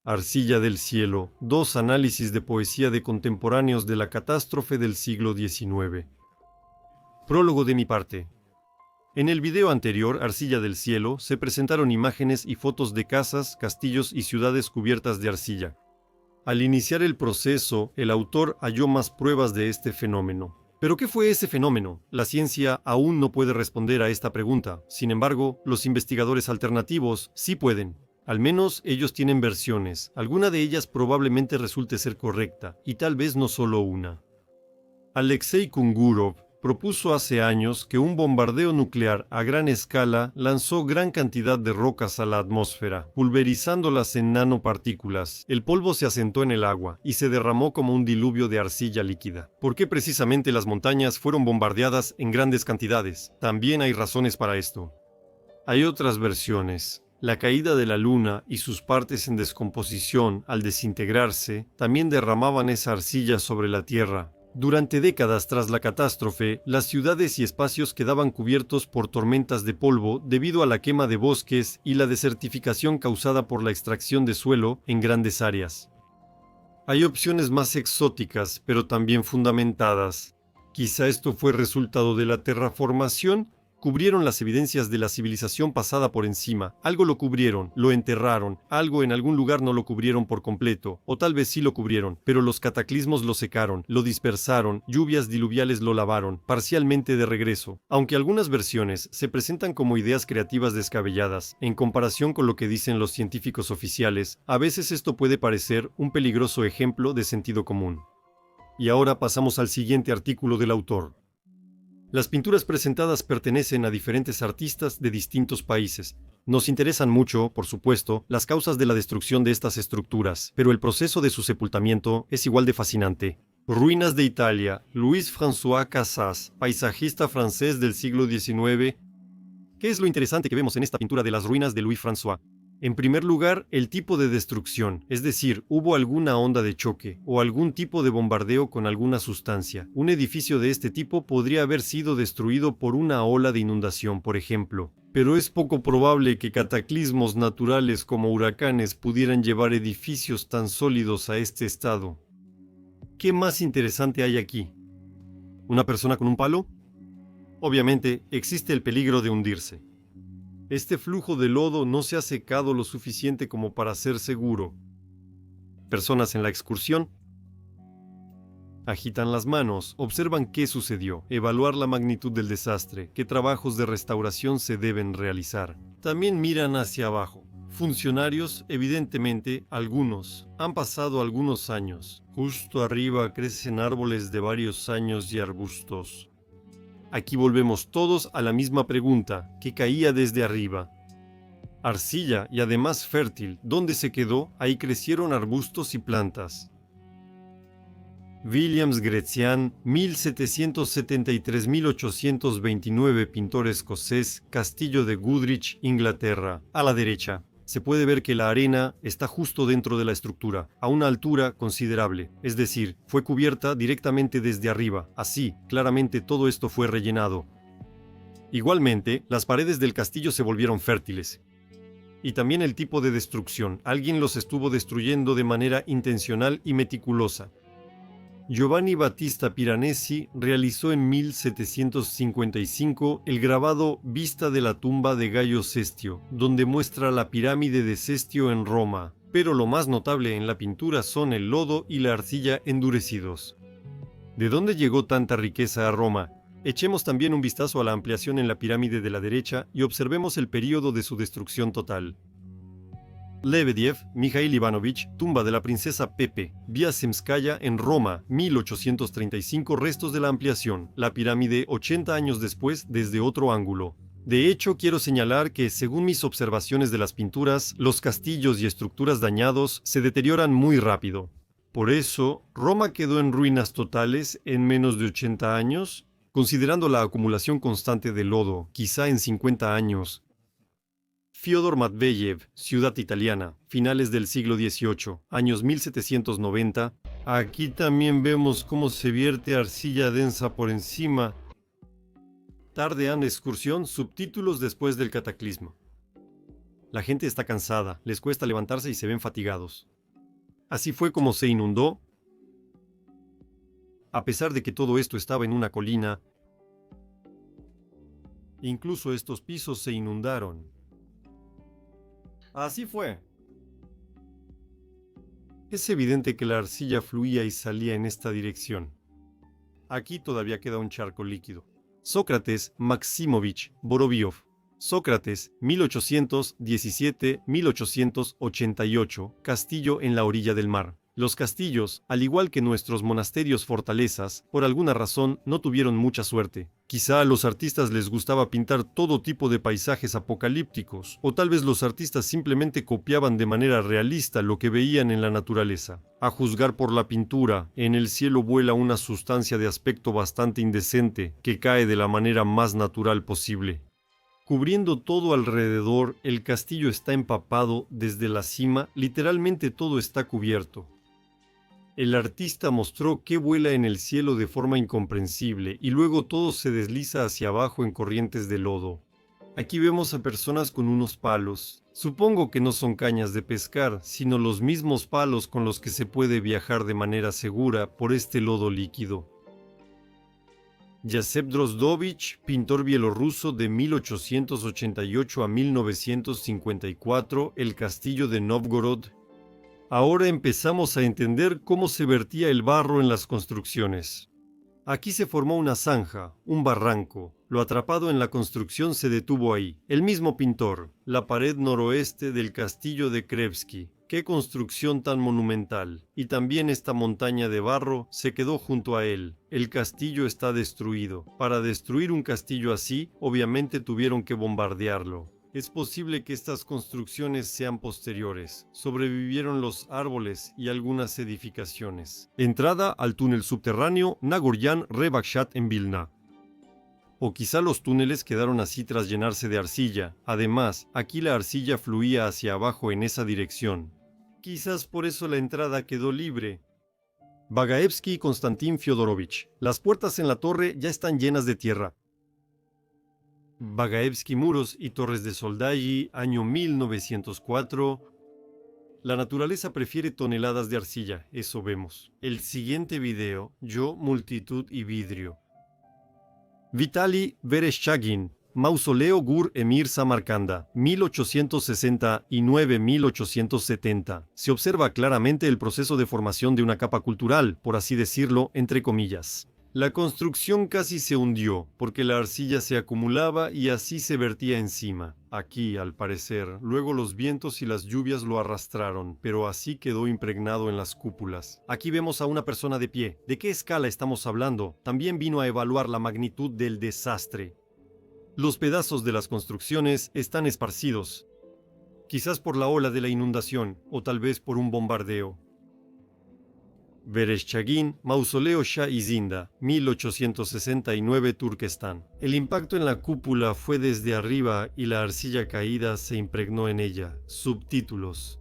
Arcilla del cielo, dos análisis de poesía de contemporáneos de la catástrofe del siglo XIX. Prólogo de mi parte. En el video anterior, Arcilla del cielo, se presentaron imágenes y fotos de casas, castillos y ciudades cubiertas de arcilla. Al iniciar el proceso, el autor halló más pruebas de este fenómeno. ¿Pero qué fue ese fenómeno? La ciencia aún no puede responder a esta pregunta. Sin embargo, los investigadores alternativos sí pueden. Al menos ellos tienen versiones. Alguna de ellas probablemente resulte ser correcta, y tal vez no solo una. Alexei Kungurov propuso hace años que un bombardeo nuclear a gran escala lanzó gran cantidad de rocas a la atmósfera, pulverizándolas en nanopartículas. El polvo se asentó en el agua y se derramó como un diluvio de arcilla líquida. ¿Por qué precisamente las montañas fueron bombardeadas en grandes cantidades? También hay razones para esto. Hay otras versiones. La caída de la luna y sus partes en descomposición, al desintegrarse, también derramaban esa arcilla sobre la Tierra. Durante décadas tras la catástrofe, las ciudades y espacios quedaban cubiertos por tormentas de polvo debido a la quema de bosques y la desertificación causada por la extracción de suelo en grandes áreas. Hay opciones más exóticas, pero también fundamentadas. Quizá esto fue resultado de la terraformación. Cubrieron las evidencias de la civilización pasada por encima. Algo lo cubrieron, lo enterraron, algo en algún lugar no lo cubrieron por completo, o tal vez sí lo cubrieron, pero los cataclismos lo secaron, lo dispersaron, lluvias diluviales lo lavaron, parcialmente de regreso. Aunque algunas versiones se presentan como ideas creativas descabelladas, en comparación con lo que dicen los científicos oficiales, a veces esto puede parecer un peligroso ejemplo de sentido común. Y ahora pasamos al siguiente artículo del autor. Las pinturas presentadas pertenecen a diferentes artistas de distintos países. Nos interesan mucho, por supuesto, las causas de la destrucción de estas estructuras, pero el proceso de su sepultamiento es igual de fascinante. Ruinas de Italia, Louis-François Cassas, paisajista francés del siglo XIX. ¿Qué es lo interesante que vemos en esta pintura de las ruinas de Louis-François? En primer lugar, el tipo de destrucción, es decir, hubo alguna onda de choque o algún tipo de bombardeo con alguna sustancia. Un edificio de este tipo podría haber sido destruido por una ola de inundación, por ejemplo. Pero es poco probable que cataclismos naturales como huracanes pudieran llevar edificios tan sólidos a este estado. ¿Qué más interesante hay aquí? ¿Una persona con un palo? Obviamente, existe el peligro de hundirse. Este flujo de lodo no se ha secado lo suficiente como para ser seguro. Personas en la excursión agitan las manos, observan qué sucedió, evaluar la magnitud del desastre, qué trabajos de restauración se deben realizar. También miran hacia abajo. Funcionarios, evidentemente, algunos. Han pasado algunos años. Justo arriba crecen árboles de varios años y arbustos. Aquí volvemos todos a la misma pregunta, que caía desde arriba. Arcilla y además fértil, ¿dónde se quedó? Ahí crecieron arbustos y plantas. Williams Grecian, 1773-1829, pintor escocés, Castillo de Goodrich, Inglaterra. A la derecha. Se puede ver que la arena está justo dentro de la estructura, a una altura considerable, es decir, fue cubierta directamente desde arriba. Así, claramente todo esto fue rellenado. Igualmente, las paredes del castillo se volvieron fértiles. Y también el tipo de destrucción. Alguien los estuvo destruyendo de manera intencional y meticulosa. Giovanni Battista Piranesi realizó en 1755 el grabado Vista de la tumba de Gayo Cestio, donde muestra la pirámide de Cestio en Roma, pero lo más notable en la pintura son el lodo y la arcilla endurecidos. ¿De dónde llegó tanta riqueza a Roma? Echemos también un vistazo a la ampliación en la pirámide de la derecha y observemos el período de su destrucción total. Lebedev, Mikhail Ivanovich, tumba de la princesa Pepe, Vía Zemskaya en Roma, 1835, restos de la ampliación, la pirámide 80 años después desde otro ángulo. De hecho, quiero señalar que, según mis observaciones de las pinturas, los castillos y estructuras dañados se deterioran muy rápido. Por eso, Roma quedó en ruinas totales en menos de 80 años, considerando la acumulación constante de lodo, quizá en 50 años. Fyodor Matveyev, ciudad italiana, finales del siglo XVIII, años 1790. Aquí también vemos cómo se vierte arcilla densa por encima. Tardean excursión, subtítulos después del cataclismo. La gente está cansada, les cuesta levantarse y se ven fatigados. Así fue como se inundó. A pesar de que todo esto estaba en una colina, incluso estos pisos se inundaron. Así fue. Es evidente que la arcilla fluía y salía en esta dirección. Aquí todavía queda un charco líquido. Sócrates Maximovich Boroviov. Sócrates, 1817-1888, castillo en la orilla del mar. Los castillos, al igual que nuestros monasterios fortalezas, por alguna razón no tuvieron mucha suerte. Quizá a los artistas les gustaba pintar todo tipo de paisajes apocalípticos, o tal vez los artistas simplemente copiaban de manera realista lo que veían en la naturaleza. A juzgar por la pintura, en el cielo vuela una sustancia de aspecto bastante indecente que cae de la manera más natural posible. Cubriendo todo alrededor, el castillo está empapado desde la cima, literalmente todo está cubierto. El artista mostró que vuela en el cielo de forma incomprensible y luego todo se desliza hacia abajo en corrientes de lodo. Aquí vemos a personas con unos palos. Supongo que no son cañas de pescar, sino los mismos palos con los que se puede viajar de manera segura por este lodo líquido. Jacep Drozdovich, pintor bielorruso de 1888 a 1954, el castillo de Novgorod. Ahora empezamos a entender cómo se vertía el barro en las construcciones. Aquí se formó una zanja, un barranco. Lo atrapado en la construcción se detuvo ahí. El mismo pintor, la pared noroeste del castillo de Krevsky. ¡Qué construcción tan monumental! Y también esta montaña de barro se quedó junto a él. El castillo está destruido. Para destruir un castillo así, obviamente tuvieron que bombardearlo. Es posible que estas construcciones sean posteriores. Sobrevivieron los árboles y algunas edificaciones. Entrada al túnel subterráneo Nagoryan Rebakshat en Vilna. O quizá los túneles quedaron así tras llenarse de arcilla. Además, aquí la arcilla fluía hacia abajo en esa dirección. Quizás por eso la entrada quedó libre. Bagaevsky Konstantin Fyodorovich. Las puertas en la torre ya están llenas de tierra. Bagaevsky Muros y Torres de Soldagi, año 1904. La naturaleza prefiere toneladas de arcilla, eso vemos. El siguiente video, yo, multitud y vidrio. Vitali Vereshchagin, Mausoleo Gur Emir Samarcanda, 1869-1870. Se observa claramente el proceso de formación de una capa cultural, por así decirlo, entre comillas. La construcción casi se hundió, porque la arcilla se acumulaba y así se vertía encima. Aquí, al parecer, luego los vientos y las lluvias lo arrastraron, pero así quedó impregnado en las cúpulas. Aquí vemos a una persona de pie. ¿De qué escala estamos hablando? También vino a evaluar la magnitud del desastre. Los pedazos de las construcciones están esparcidos, quizás por la ola de la inundación, o tal vez por un bombardeo. Vereshchagin, Mausoleo Shah Izinda, 1869, Turquestán. El impacto en la cúpula fue desde arriba y la arcilla caída se impregnó en ella. Subtítulos.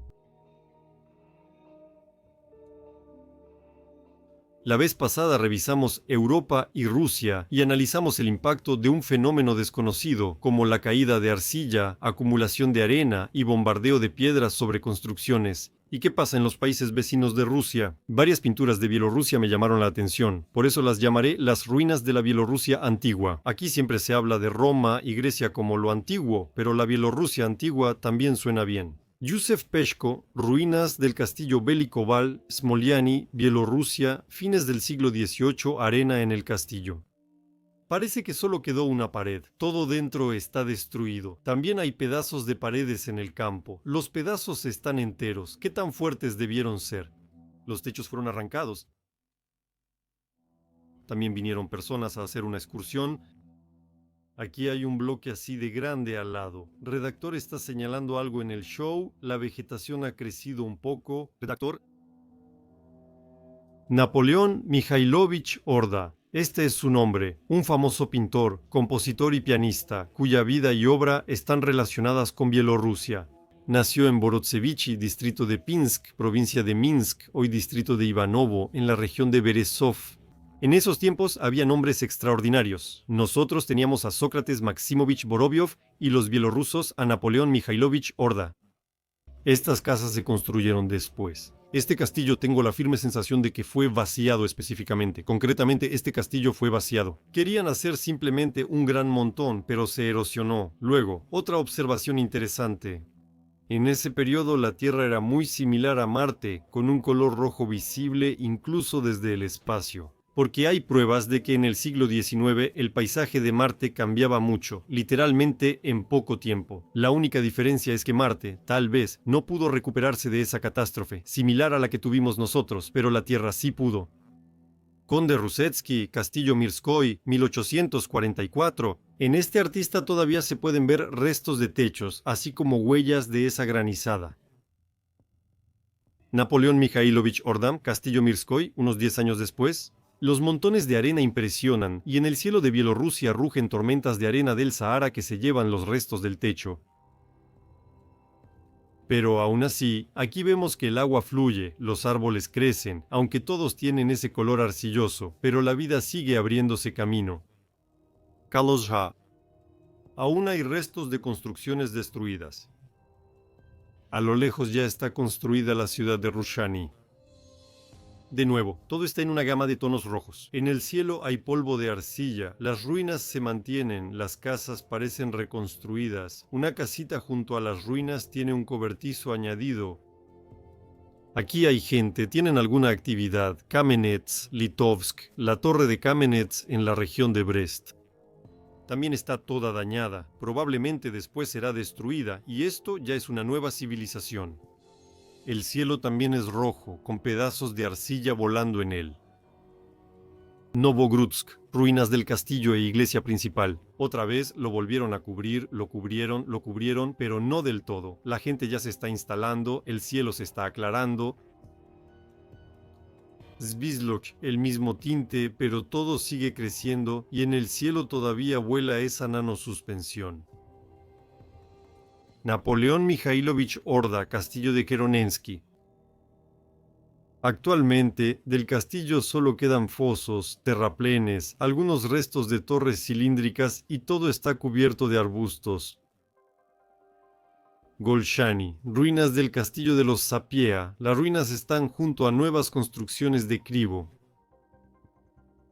La vez pasada revisamos Europa y Rusia y analizamos el impacto de un fenómeno desconocido como la caída de arcilla, acumulación de arena y bombardeo de piedras sobre construcciones. ¿Y qué pasa en los países vecinos de Rusia? Varias pinturas de Bielorrusia me llamaron la atención, por eso las llamaré las ruinas de la Bielorrusia antigua. Aquí siempre se habla de Roma y Grecia como lo antiguo, pero la Bielorrusia antigua también suena bien. Yusef Peshko, ruinas del castillo Belikoval, Smoliani, Bielorrusia, fines del siglo XVIII, arena en el castillo. Parece que solo quedó una pared. Todo dentro está destruido. También hay pedazos de paredes en el campo. Los pedazos están enteros. ¿Qué tan fuertes debieron ser? Los techos fueron arrancados. También vinieron personas a hacer una excursión. Aquí hay un bloque así de grande al lado. Redactor está señalando algo en el show. La vegetación ha crecido un poco. Redactor. Napoleón Mikhailovich Orda. Este es su nombre, un famoso pintor, compositor y pianista, cuya vida y obra están relacionadas con Bielorrusia. Nació en Borodzevichi, distrito de Pinsk, provincia de Minsk, hoy distrito de Ivanovo, en la región de Berezov. En esos tiempos había nombres extraordinarios. Nosotros teníamos a Sócrates Maximovich Boroviov y los bielorrusos a Napoleón Mikhailovich Orda. Estas casas se construyeron después. Este castillo tengo la firme sensación de que fue vaciado específicamente. Concretamente, este castillo fue vaciado. Querían hacer simplemente un gran montón, pero se erosionó. Luego, otra observación interesante. En ese periodo la Tierra era muy similar a Marte, con un color rojo visible incluso desde el espacio. Porque hay pruebas de que en el siglo XIX el paisaje de Marte cambiaba mucho, literalmente en poco tiempo. La única diferencia es que Marte, tal vez, no pudo recuperarse de esa catástrofe, similar a la que tuvimos nosotros, pero la Tierra sí pudo. Conde Rusetsky, Castillo Mirskoy, 1844. En este artista todavía se pueden ver restos de techos, así como huellas de esa granizada. Napoleón Mikhailovich Ordam, Castillo Mirskoy, unos 10 años después. Los montones de arena impresionan, y en el cielo de Bielorrusia rugen tormentas de arena del Sahara que se llevan los restos del techo. Pero aún así, aquí vemos que el agua fluye, los árboles crecen, aunque todos tienen ese color arcilloso, pero la vida sigue abriéndose camino. Kalosha. Aún hay restos de construcciones destruidas. A lo lejos ya está construida la ciudad de Rushani. De nuevo, todo está en una gama de tonos rojos. En el cielo hay polvo de arcilla, las ruinas se mantienen, las casas parecen reconstruidas. Una casita junto a las ruinas tiene un cobertizo añadido. Aquí hay gente, tienen alguna actividad. Kamenets, Litovsk, la torre de Kamenets en la región de Brest. También está toda dañada, probablemente después será destruida, y esto ya es una nueva civilización. El cielo también es rojo, con pedazos de arcilla volando en él. Novogrudsk, ruinas del castillo e iglesia principal. Otra vez lo volvieron a cubrir, lo cubrieron, pero no del todo. La gente ya se está instalando, el cielo se está aclarando. Svislok, el mismo tinte, pero todo sigue creciendo y en el cielo todavía vuela esa nanosuspensión. Napoleón Mikhailovich Orda, Castillo de Keronensky. Actualmente, del castillo solo quedan fosos, terraplenes, algunos restos de torres cilíndricas y todo está cubierto de arbustos. Golshani, ruinas del castillo de los Sapieha. Las ruinas están junto a nuevas construcciones de Krivo.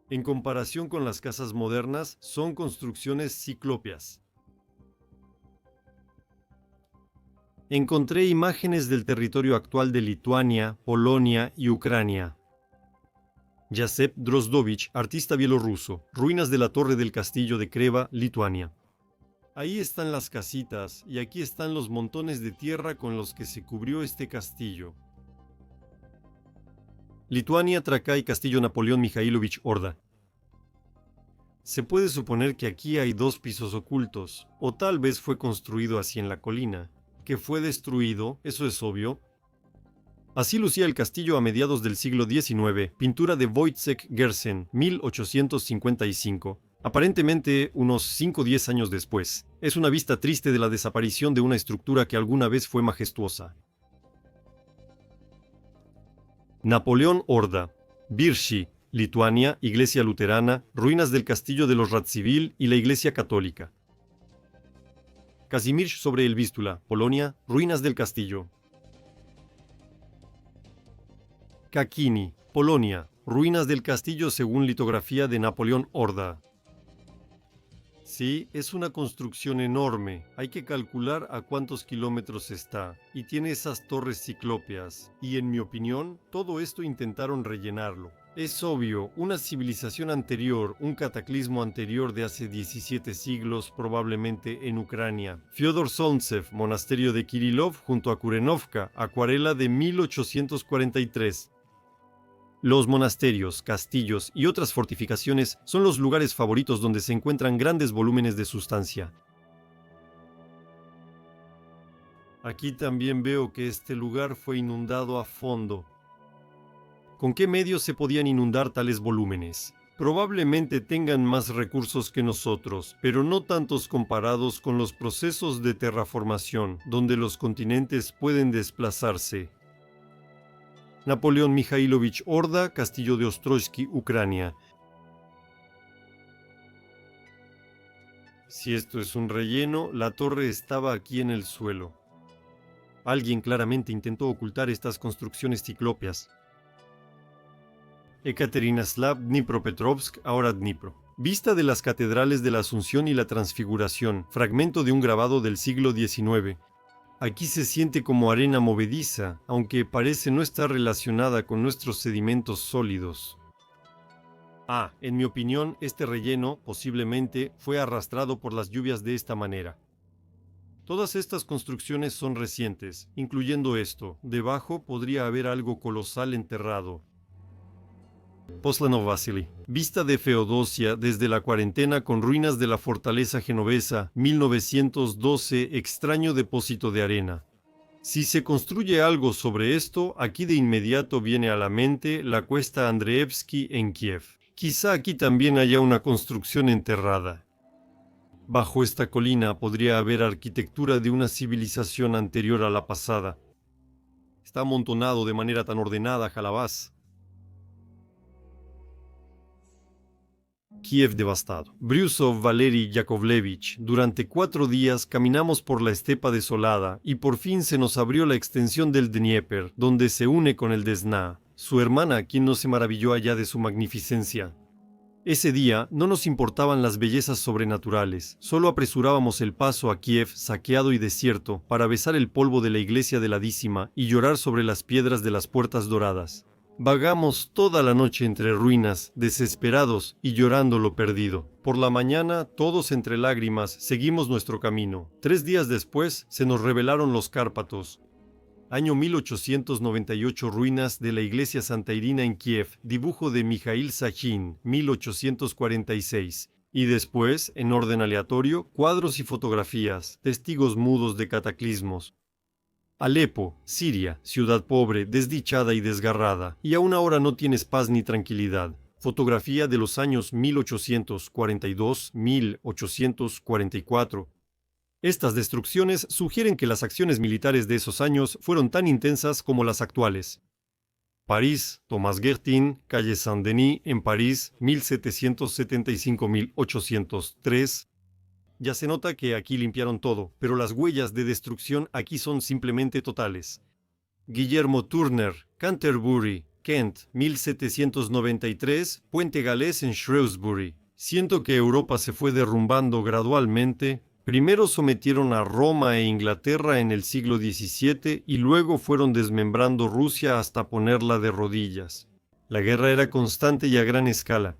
En comparación con las casas modernas, son construcciones ciclópeas. Encontré imágenes del territorio actual de Lituania, Polonia y Ucrania. Jacep Drozdovich, artista bielorruso, ruinas de la torre del castillo de Kreva, Lituania. Ahí están las casitas y aquí están los montones de tierra con los que se cubrió este castillo. Lituania, Trakai, Castillo Napoleón Mikhailovich Orda. Se puede suponer que aquí hay dos pisos ocultos, o tal vez fue construido así en la colina. Que fue destruido, eso es obvio. Así lucía el castillo a mediados del siglo XIX, pintura de Wojciech Gersen, 1855. Aparentemente unos 5 o 10 años después. Es una vista triste de la desaparición de una estructura que alguna vez fue majestuosa. Napoleón Orda, Birshi, Lituania, iglesia luterana, ruinas del castillo de los Radziwiłł y la iglesia católica. Kazimierz sobre el Vístula, Polonia, ruinas del castillo. Kakini, Polonia, ruinas del castillo según litografía de Napoleón Orda. Sí, es una construcción enorme, hay que calcular a cuántos kilómetros está, y tiene esas torres ciclópeas, y en mi opinión, todo esto intentaron rellenarlo. Es obvio, una civilización anterior, un cataclismo anterior de hace 17 siglos, probablemente en Ucrania. Fyodor Solntsev, monasterio de Kirillov junto a Kurenovka, acuarela de 1843. Los monasterios, castillos y otras fortificaciones son los lugares favoritos donde se encuentran grandes volúmenes de sustancia. Aquí también veo que este lugar fue inundado a fondo. ¿Con qué medios se podían inundar tales volúmenes? Probablemente tengan más recursos que nosotros, pero no tantos comparados con los procesos de terraformación, donde los continentes pueden desplazarse. Napoleón Mikhailovich Orda, Castillo de Ostrojski, Ucrania. Si esto es un relleno, la torre estaba aquí en el suelo. Alguien claramente intentó ocultar estas construcciones ciclópeas. Ekaterinoslav, Dnipropetrovsk, ahora Dnipro. Vista de las catedrales de la Asunción y la Transfiguración, fragmento de un grabado del siglo XIX. Aquí se siente como arena movediza, aunque parece no estar relacionada con nuestros sedimentos sólidos. En mi opinión, este relleno, posiblemente, fue arrastrado por las lluvias de esta manera. Todas estas construcciones son recientes, incluyendo esto. Debajo podría haber algo colosal enterrado. Poslenov Vasily. Vista de Feodosia desde la cuarentena con ruinas de la fortaleza genovesa, 1912, extraño depósito de arena. Si se construye algo sobre esto, aquí de inmediato viene a la mente la cuesta Andreevsky en Kiev. Quizá aquí también haya una construcción enterrada. Bajo esta colina podría haber arquitectura de una civilización anterior a la pasada. Está amontonado de manera tan ordenada, Jalabás. Kiev devastado. Brusov Valery Yakovlevich. Durante 4 días caminamos por la estepa desolada y por fin se nos abrió la extensión del Dnieper, donde se une con el Desna. Su hermana, quien no se maravilló allá de su magnificencia. Ese día no nos importaban las bellezas sobrenaturales, solo apresurábamos el paso a Kiev saqueado y desierto para besar el polvo de la iglesia de la Dísima y llorar sobre las piedras de las puertas doradas. Vagamos toda la noche entre ruinas, desesperados y llorando lo perdido. Por la mañana, todos entre lágrimas, seguimos nuestro camino. 3 días después, se nos revelaron los Cárpatos. Año 1898, ruinas de la iglesia Santa Irina en Kiev, dibujo de Mikhail Sachin, 1846. Y después, en orden aleatorio, cuadros y fotografías, testigos mudos de cataclismos. Alepo, Siria, ciudad pobre, desdichada y desgarrada, y aún ahora no tienes paz ni tranquilidad. Fotografía de los años 1842-1844. Estas destrucciones sugieren que las acciones militares de esos años fueron tan intensas como las actuales. París, Thomas Guertin, calle Saint-Denis, en París, 1775-1803. Ya se nota que aquí limpiaron todo, pero las huellas de destrucción aquí son simplemente totales. Guillermo Turner, Canterbury, Kent, 1793, Puente Galés en Shrewsbury. Siento que Europa se fue derrumbando gradualmente. Primero sometieron a Roma e Inglaterra en el siglo XVII y luego fueron desmembrando Rusia hasta ponerla de rodillas. La guerra era constante y a gran escala.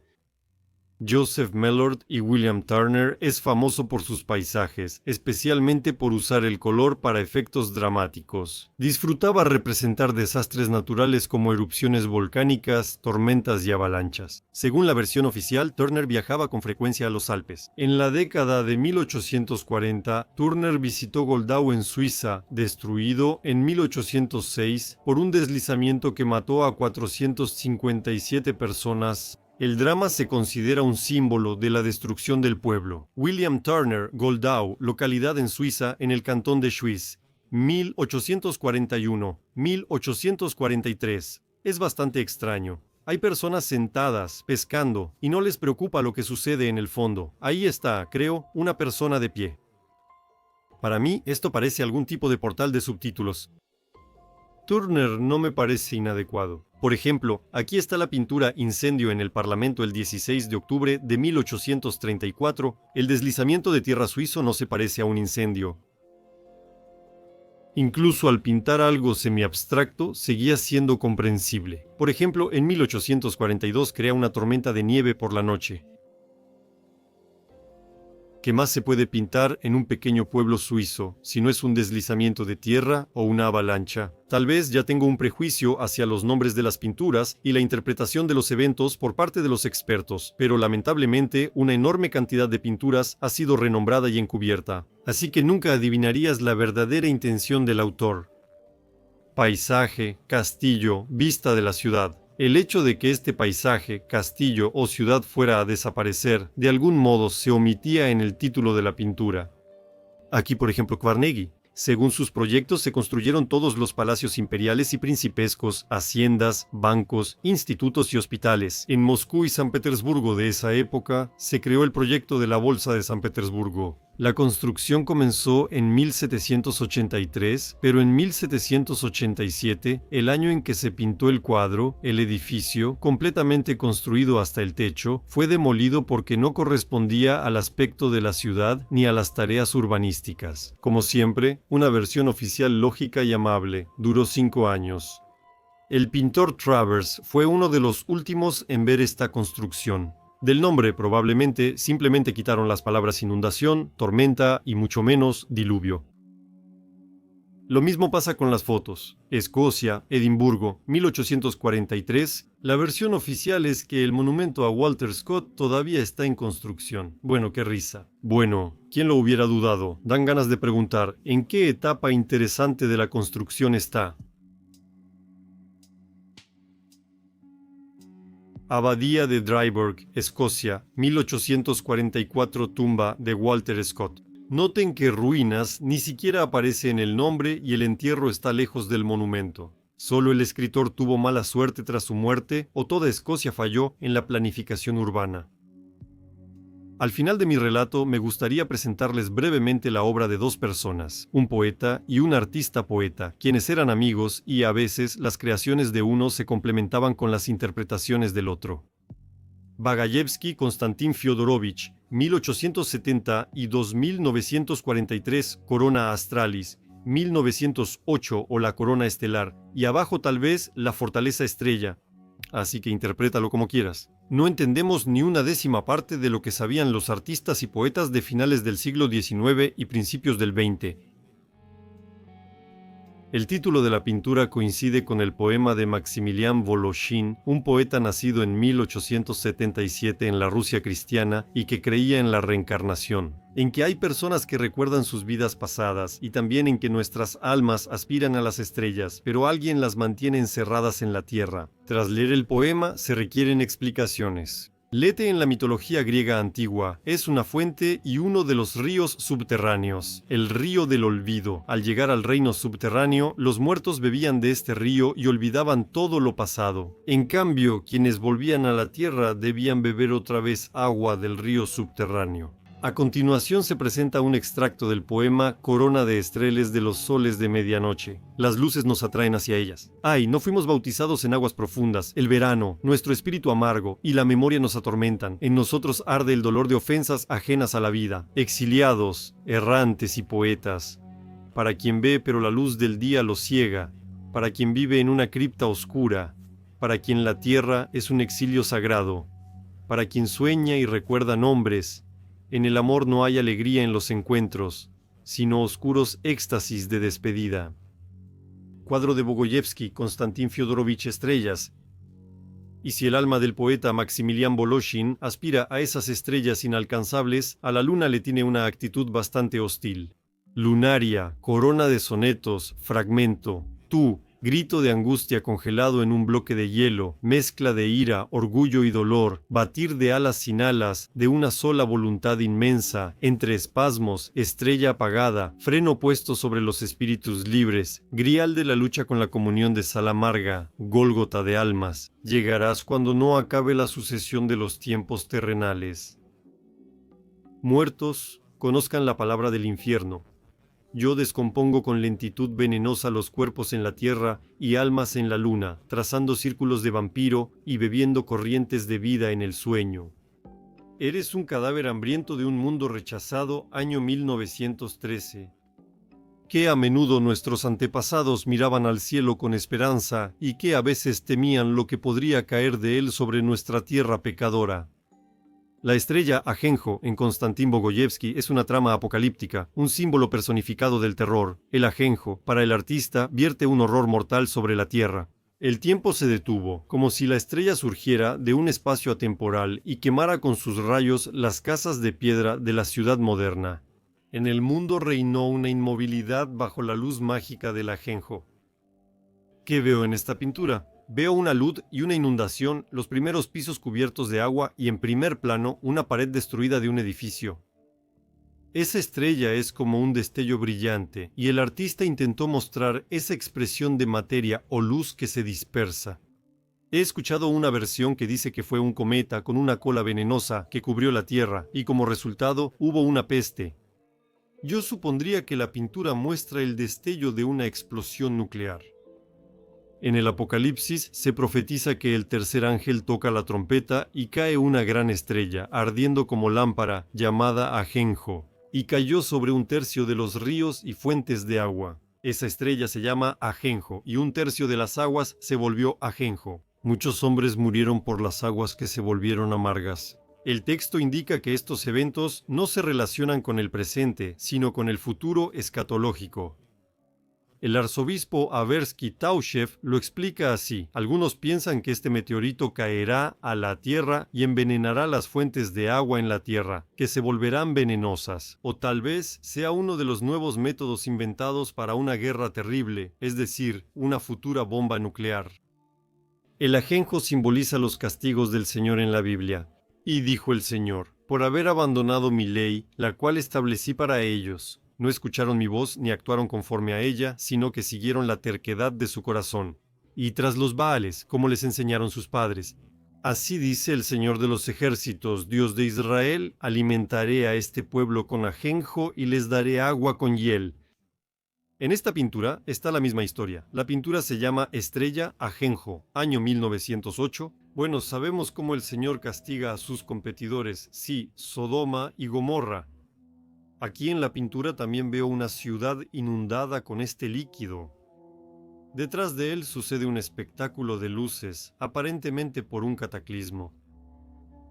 Joseph Mellord y William Turner es famoso por sus paisajes, especialmente por usar el color para efectos dramáticos. Disfrutaba representar desastres naturales como erupciones volcánicas, tormentas y avalanchas. Según la versión oficial, Turner viajaba con frecuencia a los Alpes. En la década de 1840, Turner visitó Goldau en Suiza, destruido en 1806 por un deslizamiento que mató a 457 personas. El drama se considera un símbolo de la destrucción del pueblo. William Turner, Goldau, localidad en Suiza, en el cantón de Schwyz, 1841-1843. Es bastante extraño. Hay personas sentadas, pescando, y no les preocupa lo que sucede en el fondo. Ahí está, creo, una persona de pie. Para mí, esto parece algún tipo de portal de subtítulos. Turner no me parece inadecuado. Por ejemplo, aquí está la pintura Incendio en el Parlamento el 16 de octubre de 1834. El deslizamiento de tierra suizo no se parece a un incendio. Incluso al pintar algo semiabstracto, seguía siendo comprensible. Por ejemplo, en 1842 crea una tormenta de nieve por la noche. ¿Qué más se puede pintar en un pequeño pueblo suizo, si no es un deslizamiento de tierra o una avalancha? Tal vez ya tengo un prejuicio hacia los nombres de las pinturas y la interpretación de los eventos por parte de los expertos, pero lamentablemente una enorme cantidad de pinturas ha sido renombrada y encubierta, así que nunca adivinarías la verdadera intención del autor. Paisaje, castillo, vista de la ciudad. El hecho de que este paisaje, castillo o ciudad fuera a desaparecer, de algún modo se omitía en el título de la pintura. Aquí, por ejemplo, Carnegie. Según sus proyectos se construyeron todos los palacios imperiales y principescos, haciendas, bancos, institutos y hospitales. En Moscú y San Petersburgo de esa época se creó el proyecto de la Bolsa de San Petersburgo. La construcción comenzó en 1783, pero en 1787, el año en que se pintó el cuadro, el edificio, completamente construido hasta el techo, fue demolido porque no correspondía al aspecto de la ciudad ni a las tareas urbanísticas. Como siempre, una versión oficial lógica y amable. Duró 5 años. El pintor Travers fue uno de los últimos en ver esta construcción. Del nombre probablemente simplemente quitaron las palabras inundación, tormenta y mucho menos diluvio. Lo mismo pasa con las fotos. Escocia, Edimburgo, 1843. La versión oficial es que el monumento a Walter Scott todavía está en construcción. Bueno, qué risa. Bueno, ¿quién lo hubiera dudado? Dan ganas de preguntar, ¿en qué etapa interesante de la construcción está? Abadía de Dryburgh, Escocia, 1844, tumba de Walter Scott. Noten que ruinas ni siquiera aparece en el nombre y el entierro está lejos del monumento. ¿Solo el escritor tuvo mala suerte tras su muerte o toda Escocia falló en la planificación urbana? Al final de mi relato me gustaría presentarles brevemente la obra de dos personas, un poeta y un artista poeta, quienes eran amigos y a veces las creaciones de uno se complementaban con las interpretaciones del otro. Bagayevsky Konstantin Fyodorovich, 1870 y 2943, Corona Astralis, 1908 o la Corona Estelar, y abajo tal vez la Fortaleza Estrella, así que interprétalo como quieras. No entendemos ni una décima parte de lo que sabían los artistas y poetas de finales del siglo XIX y principios del XX. El título de la pintura coincide con el poema de Maximilian Voloshin, un poeta nacido en 1877 en la Rusia cristiana y que creía en la reencarnación, en que hay personas que recuerdan sus vidas pasadas y también en que nuestras almas aspiran a las estrellas, pero alguien las mantiene encerradas en la tierra. Tras leer el poema se requieren explicaciones. Lete en la mitología griega antigua es una fuente y uno de los ríos subterráneos, el río del olvido. Al llegar al reino subterráneo, los muertos bebían de este río y olvidaban todo lo pasado. En cambio, quienes volvían a la tierra debían beber otra vez agua del río subterráneo. A continuación se presenta un extracto del poema Corona de Estreles de los Soles de Medianoche. Las luces nos atraen hacia ellas. Ay, no fuimos bautizados en aguas profundas, el verano, nuestro espíritu amargo y la memoria nos atormentan. En nosotros arde el dolor de ofensas ajenas a la vida. Exiliados, errantes y poetas. Para quien ve pero la luz del día lo ciega. Para quien vive en una cripta oscura. Para quien la tierra es un exilio sagrado. Para quien sueña y recuerda nombres. En el amor no hay alegría en los encuentros, sino oscuros éxtasis de despedida. Cuadro de Bogoyevsky, Konstantin Fyodorovich Estrellas. Y si el alma del poeta Maximilian Voloshin aspira a esas estrellas inalcanzables, a la luna le tiene una actitud bastante hostil. Lunaria, corona de sonetos, fragmento, tú, grito de angustia congelado en un bloque de hielo, mezcla de ira, orgullo y dolor, batir de alas sin alas, de una sola voluntad inmensa, entre espasmos, estrella apagada, freno puesto sobre los espíritus libres, grial de la lucha con la comunión de sal amarga, gólgota de almas. Llegarás cuando no acabe la sucesión de los tiempos terrenales. Muertos, conozcan la palabra del infierno. Yo descompongo con lentitud venenosa los cuerpos en la tierra y almas en la luna, trazando círculos de vampiro y bebiendo corrientes de vida en el sueño. Eres un cadáver hambriento de un mundo rechazado, año 1913. Qué a menudo nuestros antepasados miraban al cielo con esperanza y qué a veces temían lo que podría caer de él sobre nuestra tierra pecadora. La estrella Ajenjo en Konstantin Bogoyevsky es una trama apocalíptica, un símbolo personificado del terror. El ajenjo, para el artista, vierte un horror mortal sobre la tierra. El tiempo se detuvo, como si la estrella surgiera de un espacio atemporal y quemara con sus rayos las casas de piedra de la ciudad moderna. En el mundo reinó una inmovilidad bajo la luz mágica del ajenjo. ¿Qué veo en esta pintura? Veo una luz y una inundación, los primeros pisos cubiertos de agua y en primer plano una pared destruida de un edificio. Esa estrella es como un destello brillante y el artista intentó mostrar esa expresión de materia o luz que se dispersa. He escuchado una versión que dice que fue un cometa con una cola venenosa que cubrió la Tierra y como resultado hubo una peste. Yo supondría que la pintura muestra el destello de una explosión nuclear. En el Apocalipsis se profetiza que el tercer ángel toca la trompeta y cae una gran estrella, ardiendo como lámpara, llamada Ajenjo, y cayó sobre un tercio de los ríos y fuentes de agua. Esa estrella se llama Ajenjo, y un tercio de las aguas se volvió Ajenjo. Muchos hombres murieron por las aguas que se volvieron amargas. El texto indica que estos eventos no se relacionan con el presente, sino con el futuro escatológico. El arzobispo Aversky Taushev lo explica así. Algunos piensan que este meteorito caerá a la tierra y envenenará las fuentes de agua en la tierra, que se volverán venenosas. O tal vez sea uno de los nuevos métodos inventados para una guerra terrible, es decir, una futura bomba nuclear. El ajenjo simboliza los castigos del Señor en la Biblia. Y dijo el Señor, por haber abandonado mi ley, la cual establecí para ellos. No escucharon mi voz ni actuaron conforme a ella, sino que siguieron la terquedad de su corazón. Y tras los Baales, como les enseñaron sus padres. Así dice el Señor de los ejércitos, Dios de Israel, alimentaré a este pueblo con ajenjo y les daré agua con hiel. En esta pintura está la misma historia. La pintura se llama Estrella Ajenjo, año 1908. Bueno, sabemos cómo el Señor castiga a sus competidores, sí, Sodoma y Gomorra. Aquí en la pintura también veo una ciudad inundada con este líquido. Detrás de él sucede un espectáculo de luces, aparentemente por un cataclismo.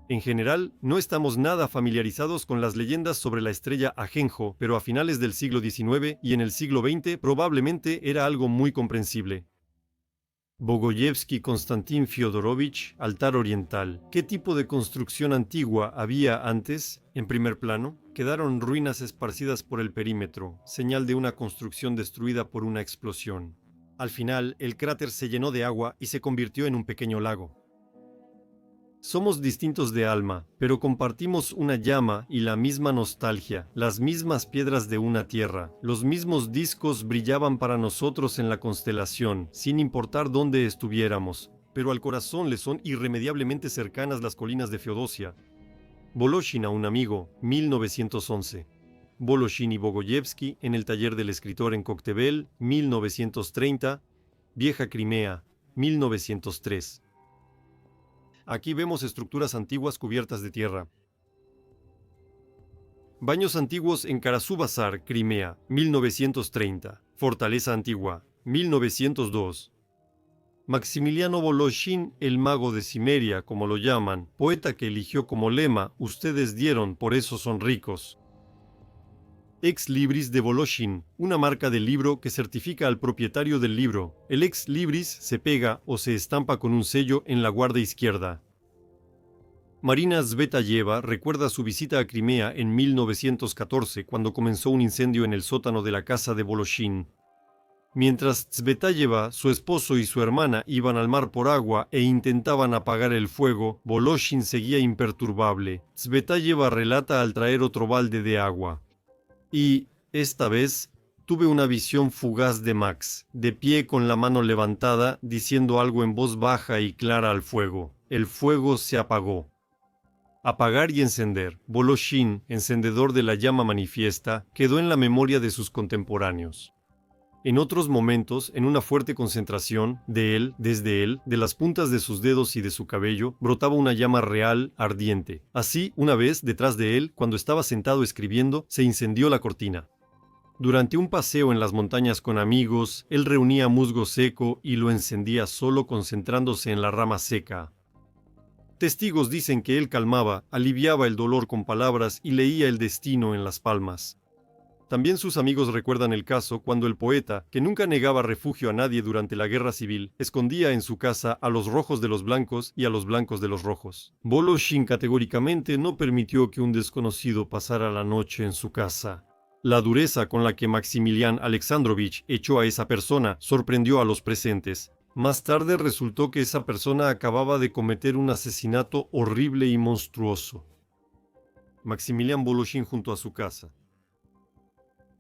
En general, no estamos nada familiarizados con las leyendas sobre la estrella Ajenjo, pero a finales del siglo XIX y en el siglo XX probablemente era algo muy comprensible. Bogoyevsky Konstantin Fyodorovich, altar oriental. ¿Qué tipo de construcción antigua había antes? En primer plano, quedaron ruinas esparcidas por el perímetro, señal de una construcción destruida por una explosión. Al final, el cráter se llenó de agua y se convirtió en un pequeño lago. Somos distintos de alma, pero compartimos una llama y la misma nostalgia, las mismas piedras de una tierra. Los mismos discos brillaban para nosotros en la constelación, sin importar dónde estuviéramos, pero al corazón le son irremediablemente cercanas las colinas de Feodosia. Voloshin a un amigo, 1911. Voloshin y Bogoyevsky en el taller del escritor en Koktebel, 1930. Vieja Crimea, 1903. Aquí vemos estructuras antiguas cubiertas de tierra. Baños antiguos en Karasú-Bazar, Crimea, 1930. Fortaleza antigua, 1902. Maximiliano Voloshin, el mago de Cimeria, como lo llaman, poeta que eligió como lema, ustedes dieron, por eso son ricos. Ex Libris de Voloshin, una marca del libro que certifica al propietario del libro. El Ex Libris se pega o se estampa con un sello en la guarda izquierda. Marina Tsvetayeva recuerda su visita a Crimea en 1914, cuando comenzó un incendio en el sótano de la casa de Voloshin. Mientras Tsvetayeva, su esposo y su hermana iban al mar por agua e intentaban apagar el fuego, Voloshin seguía imperturbable. Tsvetayeva relata al traer otro balde de agua. Y, esta vez, tuve una visión fugaz de Max, de pie con la mano levantada, diciendo algo en voz baja y clara al fuego. El fuego se apagó. Apagar y encender. Voloshin, encendedor de la llama manifiesta, quedó en la memoria de sus contemporáneos. En otros momentos, en una fuerte concentración, desde él, de las puntas de sus dedos y de su cabello, brotaba una llama real, ardiente. Así, una vez, detrás de él, cuando estaba sentado escribiendo, se incendió la cortina. Durante un paseo en las montañas con amigos, él reunía musgo seco y lo encendía solo concentrándose en la rama seca. Testigos dicen que él calmaba, aliviaba el dolor con palabras y leía el destino en las palmas. También sus amigos recuerdan el caso cuando el poeta, que nunca negaba refugio a nadie durante la guerra civil, escondía en su casa a los rojos de los blancos y a los blancos de los rojos. Voloshin categóricamente no permitió que un desconocido pasara la noche en su casa. La dureza con la que Maximilian Alexandrovich echó a esa persona sorprendió a los presentes. Más tarde resultó que esa persona acababa de cometer un asesinato horrible y monstruoso. Maximilian Voloshin junto a su casa.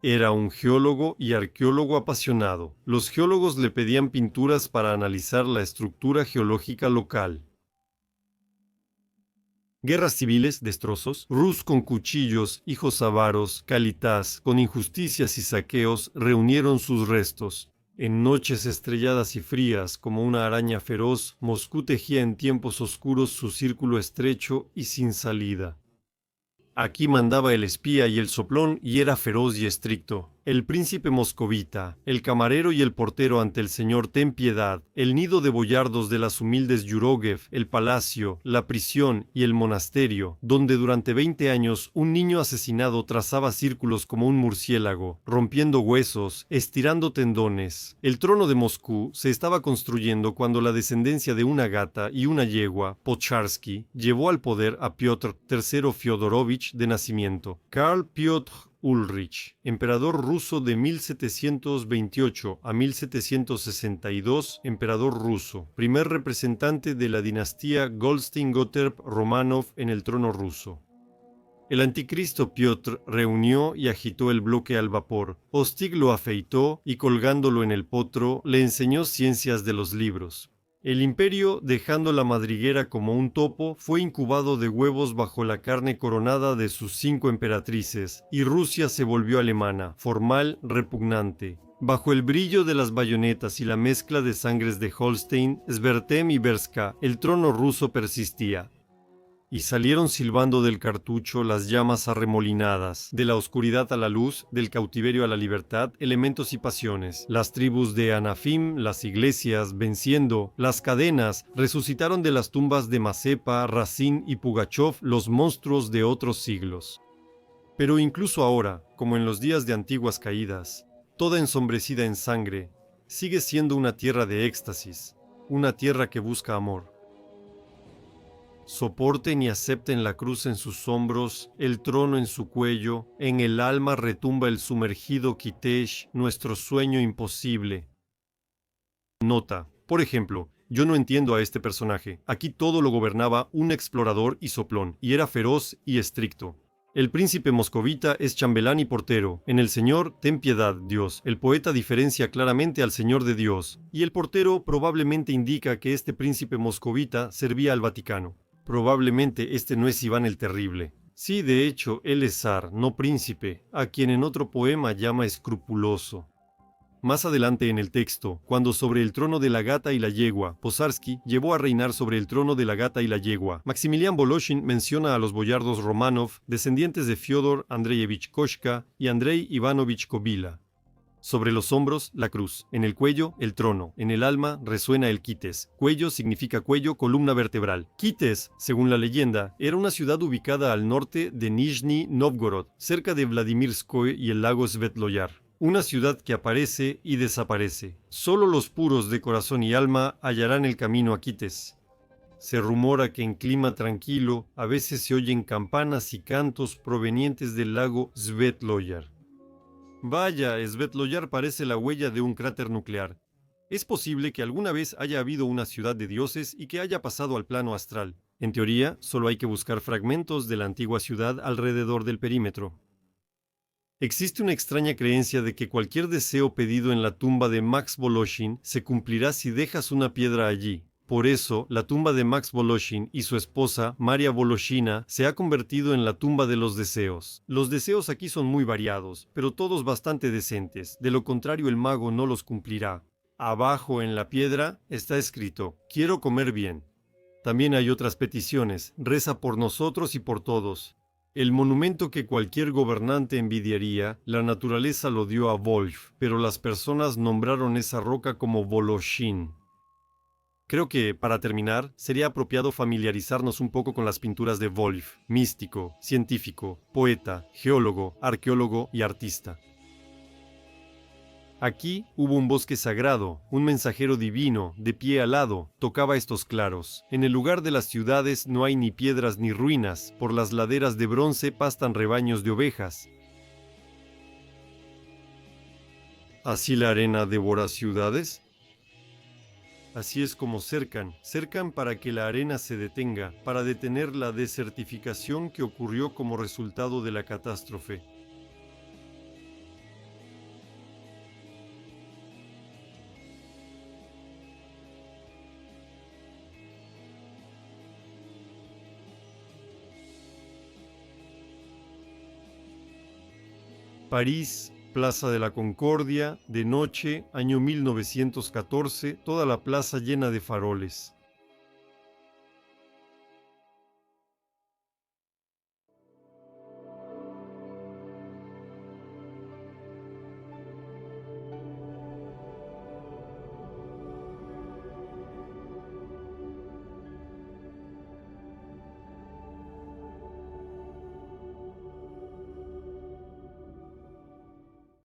Era un geólogo y arqueólogo apasionado. Los geólogos le pedían pinturas para analizar la estructura geológica local. Guerras civiles, destrozos, Rus con cuchillos, hijos avaros, Kalitas, con injusticias y saqueos, reunieron sus restos. En noches estrelladas y frías, como una araña feroz, Moscú tejía en tiempos oscuros su círculo estrecho y sin salida. Aquí mandaba el espía y el soplón y era feroz y estricto. El príncipe moscovita, el camarero y el portero ante el señor ten piedad, el nido de boyardos de las humildes Yurogev, el palacio, la prisión y el monasterio, donde durante 20 años un niño asesinado trazaba círculos como un murciélago, rompiendo huesos, estirando tendones. El trono de Moscú se estaba construyendo cuando la descendencia de una gata y una yegua, Pocharsky, llevó al poder a Piotr III Fyodorovich de nacimiento. Karl Piotr Ulrich, emperador ruso de 1728 a 1762, emperador ruso, primer representante de la dinastía Golstein-Gottorp-Romanov en el trono ruso. El anticristo Piotr reunió y agitó el bloque al vapor. Ostig lo afeitó y colgándolo en el potro le enseñó ciencias de los libros. El imperio, dejando la madriguera como un topo, fue incubado de huevos bajo la carne coronada de sus 5 emperatrices, y Rusia se volvió alemana, formal, repugnante. Bajo el brillo de las bayonetas y la mezcla de sangres de Holstein, Svertem y Berska, el trono ruso persistía. Y salieron silbando del cartucho las llamas arremolinadas, de la oscuridad a la luz, del cautiverio a la libertad, elementos y pasiones. Las tribus de Anafim, las iglesias, venciendo, las cadenas, resucitaron de las tumbas de Mazepa, Racine y Pugachov los monstruos de otros siglos. Pero incluso ahora, como en los días de antiguas caídas, toda ensombrecida en sangre, sigue siendo una tierra de éxtasis, una tierra que busca amor. Soporten y acepten la cruz en sus hombros, el trono en su cuello, en el alma retumba el sumergido Kitesh, nuestro sueño imposible. Nota, por ejemplo, yo no entiendo a este personaje. Aquí todo lo gobernaba un explorador y soplón, y era feroz y estricto. El príncipe moscovita es chambelán y portero. En el Señor, ten piedad, Dios. El poeta diferencia claramente al Señor de Dios, y el portero probablemente indica que este príncipe moscovita servía al Vaticano. Probablemente este no es Iván el Terrible. Sí, de hecho, él es zar, no príncipe, a quien en otro poema llama escrupuloso. Más adelante en el texto, cuando sobre el trono de la gata y la yegua, Posarsky llevó a reinar sobre el trono de la gata y la yegua, Maximilian Voloshin menciona a los boyardos Romanov, descendientes de Fyodor Andreyevich Koshka y Andrei Ivanovich Kobila. Sobre los hombros, la cruz. En el cuello, el trono. En el alma, resuena el Kites. Cuello significa cuello, columna vertebral. Kites, según la leyenda, era una ciudad ubicada al norte de Nizhny Novgorod, cerca de Vladimirskoye y el lago Svetloyar. Una ciudad que aparece y desaparece. Solo los puros de corazón y alma hallarán el camino a Kites. Se rumora que en clima tranquilo a veces se oyen campanas y cantos provenientes del lago Svetloyar. Vaya, Svetloyar parece la huella de un cráter nuclear. Es posible que alguna vez haya habido una ciudad de dioses y que haya pasado al plano astral. En teoría, solo hay que buscar fragmentos de la antigua ciudad alrededor del perímetro. Existe una extraña creencia de que cualquier deseo pedido en la tumba de Max Voloshin se cumplirá si dejas una piedra allí. Por eso, la tumba de Max Voloshin y su esposa, Maria Voloshina, se ha convertido en la tumba de los deseos. Los deseos aquí son muy variados, pero todos bastante decentes. De lo contrario, el mago no los cumplirá. Abajo en la piedra está escrito: quiero comer bien. También hay otras peticiones: reza por nosotros y por todos. El monumento que cualquier gobernante envidiaría, la naturaleza lo dio a Wolf, pero las personas nombraron esa roca como Voloshin. Creo que, para terminar, sería apropiado familiarizarnos un poco con las pinturas de Wolf, místico, científico, poeta, geólogo, arqueólogo y artista. Aquí hubo un bosque sagrado, un mensajero divino, de pie alado, tocaba estos claros. En el lugar de las ciudades no hay ni piedras ni ruinas, por las laderas de bronce pastan rebaños de ovejas. ¿Así la arena devora ciudades? Así es como cercan para que la arena se detenga, para detener la desertificación que ocurrió como resultado de la catástrofe. París, Plaza de la Concordia, de noche, año 1914, toda la plaza llena de faroles.